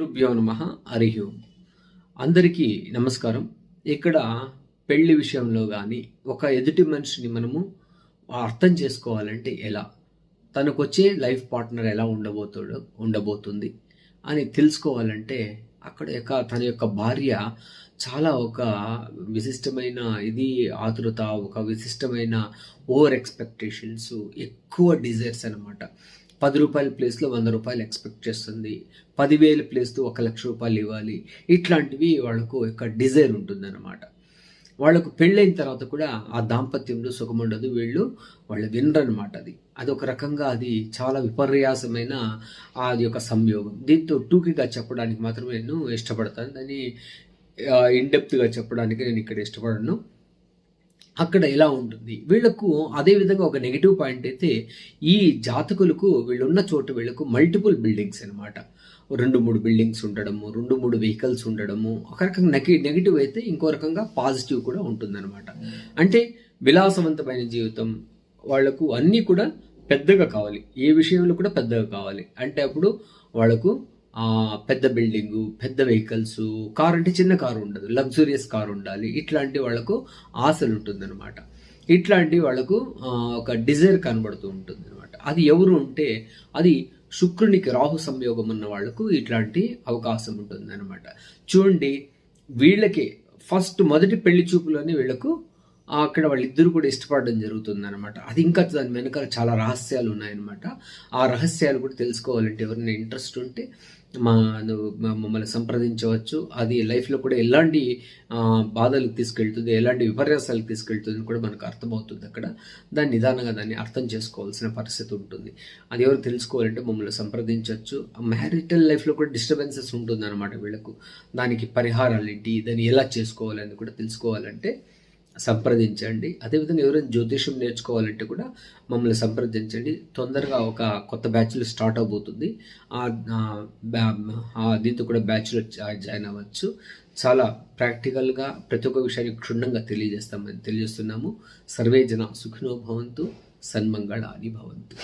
గురుభ్యో నమః. హరి ఓం. అందరికీ నమస్కారం. ఇక్కడ పెళ్లి విషయంలో కానీ ఒక ఎదుటి మనిషిని మనము అర్థం చేసుకోవాలంటే ఎలా, తనకొచ్చే లైఫ్ పార్ట్నర్ ఎలా ఉండబోతుంది అని తెలుసుకోవాలంటే తన యొక్క భార్య చాలా ఒక విశిష్టమైన ఆతురత, ఒక విశిష్టమైన ఓవర్ ఎక్స్పెక్టేషన్స్, ఎక్కువ డిజైర్స్ అనమాట. 10 రూపాయల ప్లేస్లో 100 రూపాయలు ఎక్స్పెక్ట్ చేస్తుంది. 10,000 ప్లేస్తో 1,00,000 రూపాయలు ఇవ్వాలి. ఇట్లాంటివి వాళ్ళకు ఒక డిజైర్ ఉంటుందన్నమాట. వాళ్ళకు పెళ్ళైన తర్వాత కూడా ఆ దాంపత్యంలో సుఖం ఉండదు. వాళ్ళు వినరనమాట. అది ఒక రకంగా అది చాలా విపర్యాసమైన అది ఒక సంయోగం. దీంతో టూకీగా చెప్పడానికి మాత్రమే నేను ఇష్టపడతాను. దాన్ని ఇన్డెప్త్గా చెప్పడానికి నేను ఇక్కడ ఇష్టపడను. అక్కడ ఎలా ఉంటుంది వీళ్ళకు. అదేవిధంగా ఒక నెగిటివ్ పాయింట్ అయితే, ఈ జాతకులకు వీళ్ళున్న చోట వీళ్ళకు మల్టిపుల్ బిల్డింగ్స్ అనమాట. 2-3 బిల్డింగ్స్ ఉండడము, 2-3 వెహికల్స్ ఉండడము. ఒక రకంగా నెగిటివ్ అయితే, ఇంకో రకంగా పాజిటివ్ కూడా ఉంటుందన్నమాట. అంటే విలాసవంతమైన జీవితం, వాళ్లకు అన్నీ కూడా పెద్దగా కావాలి, ఏ విషయంలో కూడా పెద్దగా కావాలి. అంటే అప్పుడు వాళ్లకు పెద్ద బిల్డింగు, పెద్ద వెహికల్స్, కార్ అంటే చిన్న కారు ఉండదు, లగ్జూరియస్ కారు ఉండాలి. ఇట్లాంటి వాళ్ళకు ఆశలు ఉంటుందన్నమాట. ఇట్లాంటి వాళ్ళకు ఒక డిజైర్ కనబడుతూ ఉంటుంది అనమాట. అది ఎవరు ఉంటే అది శుక్రునికి రాహు సంయోగం ఉన్న వాళ్ళకు ఇట్లాంటి అవకాశం ఉంటుంది అనమాట. చూడండి, వీళ్ళకి మొదటి పెళ్లి చూపులోనే వీళ్ళకు అక్కడ వాళ్ళిద్దరు కూడా ఇష్టపడడం జరుగుతుంది అనమాట. అది ఇంకా దాని వెనకాల చాలా రహస్యాలు ఉన్నాయన్నమాట. ఆ రహస్యాలు కూడా తెలుసుకోవాలంటే ఎవరైనా ఇంట్రెస్ట్ ఉంటే మమ్మల్ని సంప్రదించవచ్చు. అది లైఫ్లో కూడా ఎలాంటి బాధలకు తీసుకెళ్తుంది, ఎలాంటి విపర్యాసాలకు తీసుకెళ్తుంది కూడా మనకు అర్థమవుతుంది. అక్కడ నిదానంగా దాన్ని అర్థం చేసుకోవాల్సిన పరిస్థితి ఉంటుంది. అది ఎవరు తెలుసుకోవాలంటే మమ్మల్ని సంప్రదించవచ్చు. మ్యారిటల్ లైఫ్లో కూడా డిస్టర్బెన్సెస్ ఉంటుంది అనమాట వీళ్ళకు. దానికి పరిహారాలు ఏంటి, దాన్ని ఎలా చేసుకోవాలని కూడా తెలుసుకోవాలంటే సంప్రదించండి. అదేవిధంగా ఎవరైనా జ్యోతిషం నేర్చుకోవాలంటే కూడా మమ్మల్ని సంప్రదించండి. తొందరగా ఒక కొత్త బ్యాచ్లో స్టార్ట్ అవబోతుంది. దీంతో కూడా బ్యాచ్లో జాయిన్ అవ్వచ్చు. చాలా ప్రాక్టికల్గా ప్రతి ఒక్క విషయాన్ని క్షుణ్ణంగా తెలియజేస్తున్నాము. సర్వే జన సుఖినో భవంతు, సన్మంగళాని భవంతు.